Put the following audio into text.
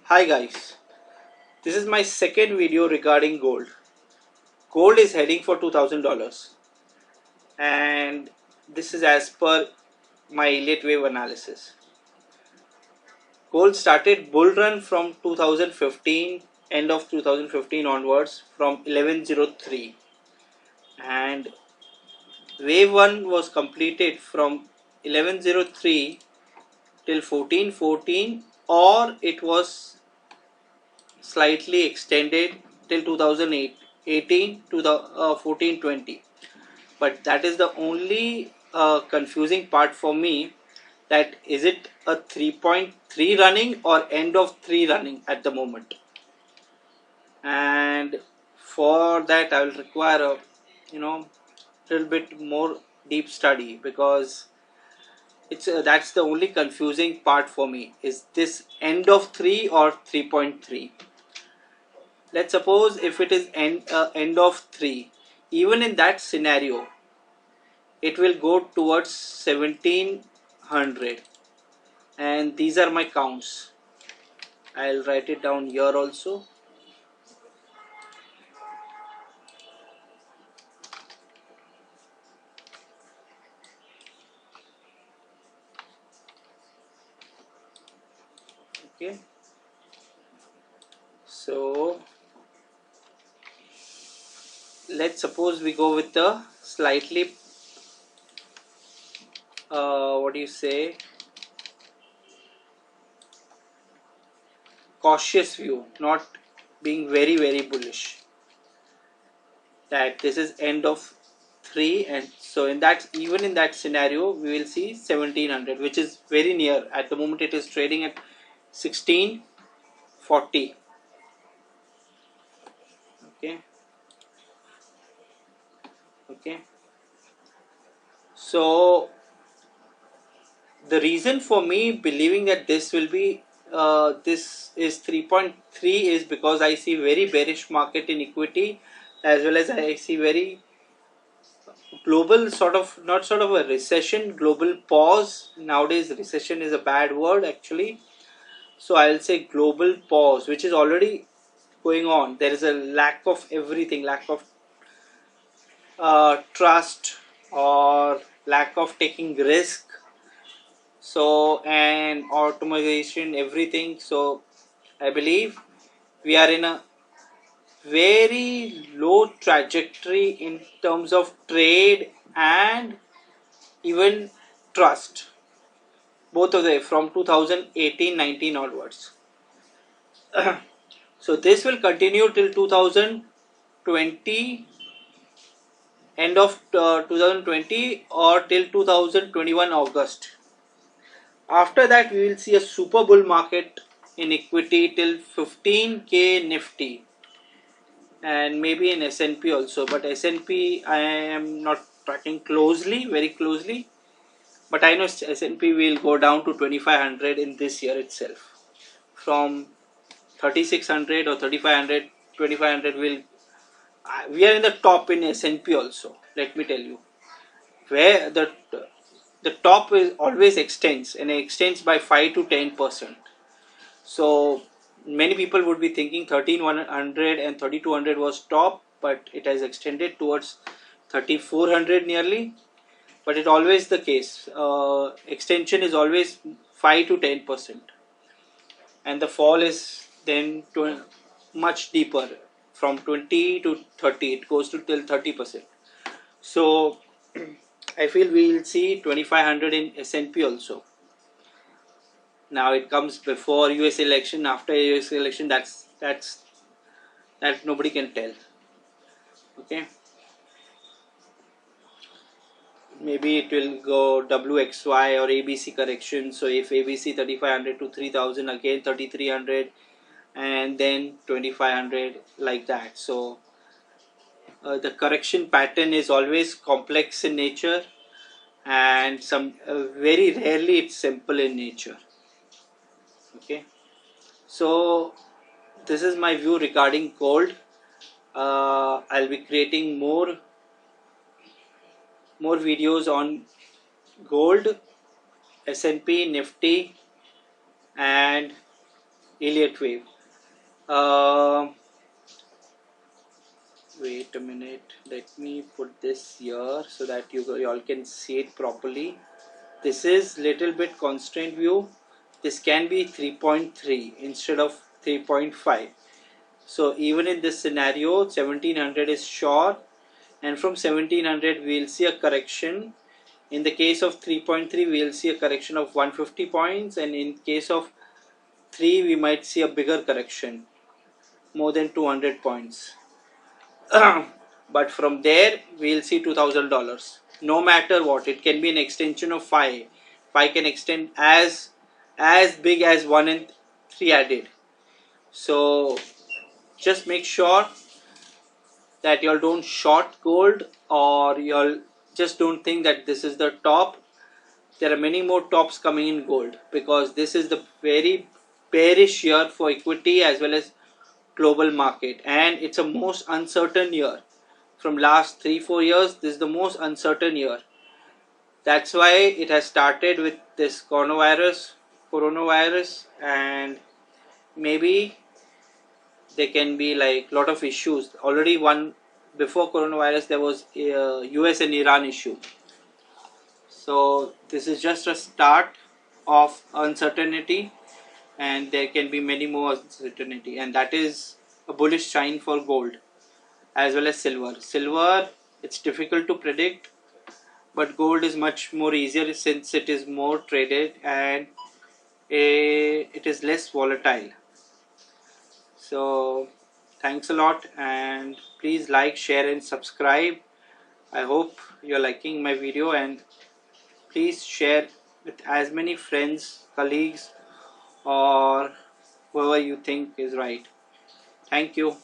Hi guys, this is my second video regarding gold. Gold is heading for $2,000 and this is as per my Elliott wave analysis. Gold started bull run from 2015, end of 2015 onwards from 1103, and wave 1 was completed from 1103 till 1414, or it was slightly extended till 2018 to the 1420. But that is the only confusing part for me, that is it a 3.3 running or end of 3 running at the moment. And for that I will require a little bit more deep study, because it's that's the only confusing part for me. Is this end of 3 or 3.3? Let's suppose if it is end of 3, even in that scenario it will go towards 1700, and these are my counts. I'll write it down here also. Okay, so let's suppose we go with the slightly what do you say, cautious view, not being very bullish, that this is end of 3, and so in that, even in that scenario we will see 1700, which is very near. At the moment it is trading at 1640. Okay, so the reason for me believing that this will be this is 3.3 is because I see very bearish market in equity, as well as I see very global sort of, not sort of a recession, global pause. Nowadays recession is a bad word actually, so I'll say global pause, which is already going on. There is a lack of everything, lack of trust, or lack of taking risk, so, and automation, everything. So I believe we are in a very low trajectory in terms of trade and even trust, both of them from 2018-19 onwards. So this will continue till 2020, end of 2020, or till 2021 August. After that we will see a super bull market in equity till 15k Nifty, and maybe in S&P also, but S&P I am not tracking closely, very closely, but I know S&P will go down to 2500 in this year itself. From 3600 or 3500, 2500 will, we are in the top in S&P also, let me tell you, where the top is always extends, and it extends by 5 to 10%. So many people would be thinking 13,100 and 3,200 was top, but it has extended towards 3,400 nearly. But it's always the case. Extension is always 5 to 10%, and the fall is then much deeper, from 20 to 30. It goes to till 30%. So I feel we will see 2,500 in S&P also. Now it comes before US election, after US election, that nobody can tell. Okay, maybe it will go WXY or ABC correction. So if ABC 3,500 to 3,000, again 3,300, and then 2,500, like that. So the correction pattern is always complex in nature, and some very rarely it's simple in nature. Okay, so this is my view regarding gold. I'll be creating more videos on gold, S&P, Nifty, and Elliott wave. Uh, Wait a minute. Let me put this here so that you all can see it properly. This is little bit constraint view. This can be 3.3 instead of 3.5. So even in this scenario, 1700 is short, and from 1700 we will see a correction. In the case of 3.3 we will see a correction of 150 points, and in case of 3 we might see a bigger correction, more than 200 points. But from there we'll see $2,000 no matter what. It can be an extension of 5. 5 can extend as big as 1 and 3 added. So just make sure that y'all don't short gold, or y'all just don't think that this is the top. There are many more tops coming in gold, because this is the very bearish year for equity as well as global market, and it's a most uncertain year. From last 3-4 years, this is the most uncertain year. That's why it has started with this coronavirus, and maybe there can be like lot of issues. Already one before coronavirus there was a US and Iran issue. So this is just a start of uncertainty, and there can be many more uncertainty, and that is a bullish sign for gold as well as silver. Silver, it's difficult to predict, but gold is much more easier since it is more traded and it is less volatile. So thanks a lot, and please like, share and subscribe. I hope you're liking my video, and please share with as many friends, colleagues or whoever you think is right. Thank you.